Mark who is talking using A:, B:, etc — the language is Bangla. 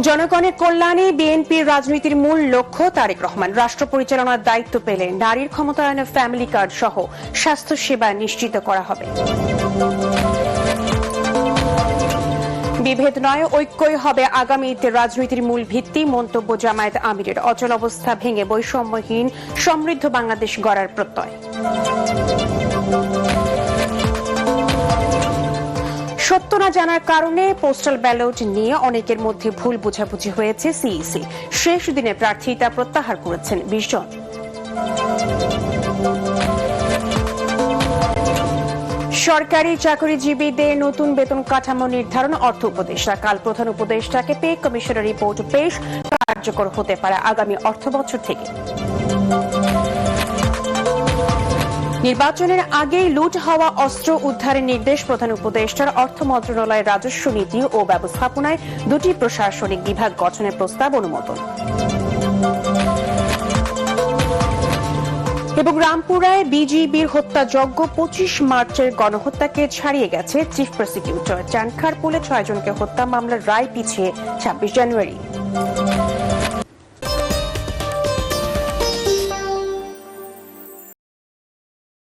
A: জনগণের কল্যাণে বিএনপির রাজনীতির মূল লক্ষ্য। তারেক রহমান রাষ্ট্র পরিচালনার দায়িত্ব পেলে নারীর ক্ষমতায়নে ফ্যামিলি কার্ড সহ স্বাস্থ্য সেবা নিশ্চিত করা হবে। বিভেদ নয়, ঐক্যই হবে আগামীতে রাজনীতির মূল ভিত্তি। মন্তব্য জামায়াত আমিরের। অচল অবস্থা ভেঙে বৈষম্যহীন সমৃদ্ধ বাংলাদেশ গড়ার প্রত্যয়। সত্য না জানার কারণে পোস্টাল ব্যালট নিয়ে অনেকের মধ্যে ভুল বোঝাবুঝি হয়েছে। সিইসি শেষ দিনে প্রার্থিতা প্রত্যাহার করেছেন 20 জন। সরকারি চাকরিজীবীদের নতুন বেতন কাঠামো নির্ধারণ। অর্থ উপদেষ্টা কাল প্রধান উপদেষ্টাকে পে কমিশনের রিপোর্ট পেশ। কার্যকর হতে পারে আগামী অর্থবছর থেকে। নির্বাচনের আগেই লুট হওয়া অস্ত্র উদ্ধারের নির্দেশ প্রধান উপদেষ্টার। অর্থ মন্ত্রণালয়ের রাজস্ব নীতি ও ব্যবস্থাপনায় দুটি প্রশাসনিক বিভাগ গঠনের প্রস্তাব অনুমোদন। এবং রামপুরায় বিজিবির হত্যাযজ্ঞ 25 মার্চের গণহত্যাকে ছাড়িয়ে গেছে চিফ প্রসিকিউটর। চানখারপুলে 6 জনকে হত্যা মামলার রায় পিছিয়ে 26 জানুয়ারি।